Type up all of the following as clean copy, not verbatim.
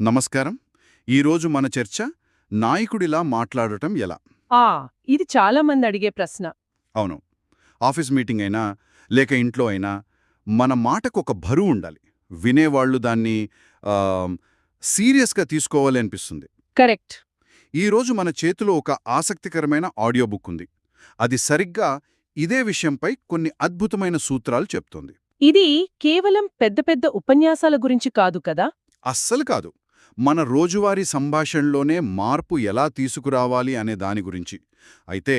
నమస్కారం. ఈరోజు మన చర్చ నాయకుడిలా మాట్లాడటం ఎలా? ఆ ఇది చాలా మంది అడిగే ప్రశ్న. అవును. ఆఫీస్ మీటింగ్ అయినా, లేక ఇంట్లో అయినా మన మాటకొక బరువు ఉండాలి. వినేవాళ్లు దాన్ని సీరియస్గా తీసుకోవాలి అనిపిస్తుంది. కరెక్ట్. ఈరోజు మన చేతిలో ఒక ఆసక్తికరమైన ఆడియో బుక్ ఉంది. అది సరిగ్గా ఇదే విషయంపై కొన్ని అద్భుతమైన సూత్రాలు చెప్తోంది. ఇది కేవలం పెద్ద పెద్ద ఉపన్యాసాల గురించి కాదు కదా. అస్సలు కాదు. మన రోజువారీ సంభాషణలోనే మార్పు ఎలా తీసుకురావాలి అనే దాని గురించి. అయితే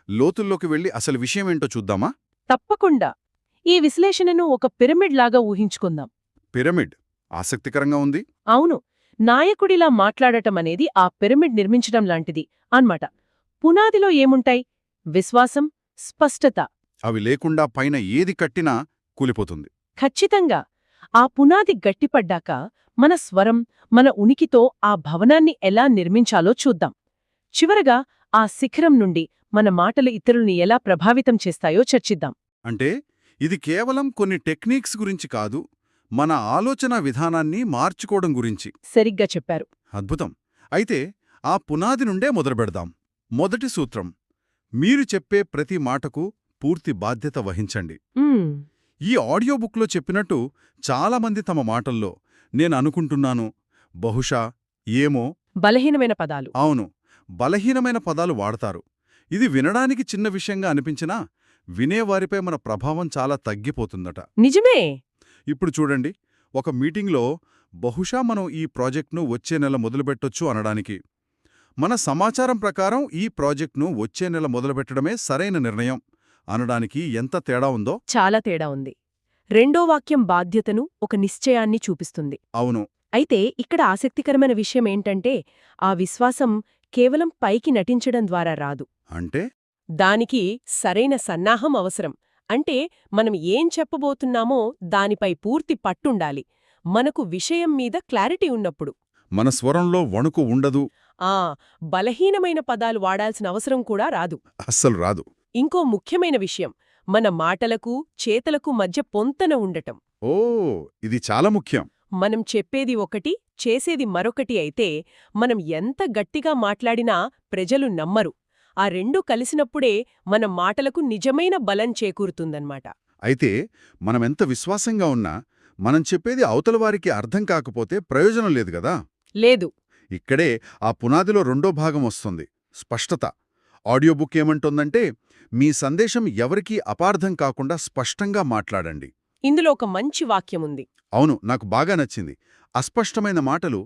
లోతుల్లోకి వెళ్ళి అసలు విషయమేంటో చూద్దామా? తప్పకుండా. ఈ విశ్లేషణను ఒక పిరమిడ్ లాగా ఊహించుకుందాం. పిరమిడ్ ఆసక్తికరంగా ఉంది. అవును, నాయకుడిలా మాట్లాడటమనేది ఆ పిరమిడ్ నిర్మించడం లాంటిది అన్మాట. పునాదిలో ఏముంటాయి? విశ్వాసం, స్పష్టత. అవి లేకుండా పైన ఏది కట్టినా కూలిపోతుంది. ఖచ్చితంగా. ఆ పునాది గట్టిపడ్డాక మన స్వరం, మన ఉనికితో ఆ భవనాన్ని ఎలా నిర్మించాలో చూద్దాం. చివరగా ఆ శిఖరం నుండి మన మాటలు ఇతరుల్ని ఎలా ప్రభావితం చేస్తాయో చర్చిద్దాం. అంటే ఇది కేవలం కొన్ని టెక్నిక్స్ గురించి కాదు, మన ఆలోచన విధానాన్ని మార్చుకోవడం గురించి. సరిగ్గా చెప్పారు. అద్భుతం. అయితే ఆ పునాది నుండే మొదలుపెడదాం. మొదటి సూత్రం: మీరు చెప్పే ప్రతి మాటకు పూర్తి బాధ్యత వహించండి. మ్మ్. ఈ ఆడియో బుక్లో చెప్పినట్టు చాలామంది తమ మాటల్లో నేను అనుకుంటున్నాను, బహుశా, ఏమో, బలహీనమైన పదాలు. అవును, బలహీనమైన పదాలు వాడతారు. ఇది వినడానికి చిన్న విషయంగా అనిపించినా వినేవారిపై మన ప్రభావం చాలా తగ్గిపోతుందట. నిజమే. ఇప్పుడు చూడండి, ఒక మీటింగ్లో బహుశా మనం ఈ ప్రాజెక్ట్ను వచ్చే నెల మొదలుపెట్టొచ్చు అనడానికి, మన సమాచారం ప్రకారం ఈ ప్రాజెక్ట్ను వచ్చే నెల మొదలుపెట్టడమే సరైన నిర్ణయం అనడానికి ఎంత తేడా ఉందో. చాలా తేడా ఉంది. రెండో వాక్యం బాధ్యతను, ఒక నిశ్చయాన్ని చూపిస్తుంది. అవును. అయితే ఇక్కడ ఆసక్తికరమైన విషయమేంటంటే, ఆ విశ్వాసం కేవలం పైకి నటించడం ద్వారా రాదు. అంటే దానికి సరైన సన్నాహం అవసరం. అంటే మనం ఏం చెప్పబోతున్నామో దానిపై పూర్తి పట్టుండాలి. మనకు విషయం మీద క్లారిటీ ఉన్నప్పుడు. మన స్వరంలో వణుకు ఉండదు. ఆ బలహీనమైన పదాలు వాడాల్సిన అవసరం కూడా రాదు. అస్సలు రాదు. ఇంకో ముఖ్యమైన విషయం, మన మాటలకు, చేతలకు మధ్య పొంతన ఉండటం. ఓ, ఇది చాలా ముఖ్యం. మనం చెప్పేది ఒకటి, చేసేది మరొకటి అయితే మనం ఎంత గట్టిగా మాట్లాడినా ప్రజలు నమ్మరు. ఆ రెండూ కలిసినప్పుడే మన మాటలకు నిజమైన బలం చేకూరుతుందన్నమాట. అయితే మనమెంత విశ్వాసంగా ఉన్నా మనం చెప్పేది అవతలవారికి అర్థం కాకపోతే ప్రయోజనం లేదు గదా. లేదు. ఇక్కడే ఆ పునాదిలో రెండో భాగం వస్తుంది: స్పష్టత. ఆడియో బుక్ ఏమంటోందంటే, మీ సందేశం ఎవరికీ అపార్థం కాకుండా స్పష్టంగా మాట్లాడండి. ఇందులో ఒక మంచి వాక్యముంది. అవును, నాకు బాగా నచ్చింది. అస్పష్టమైన మాటలు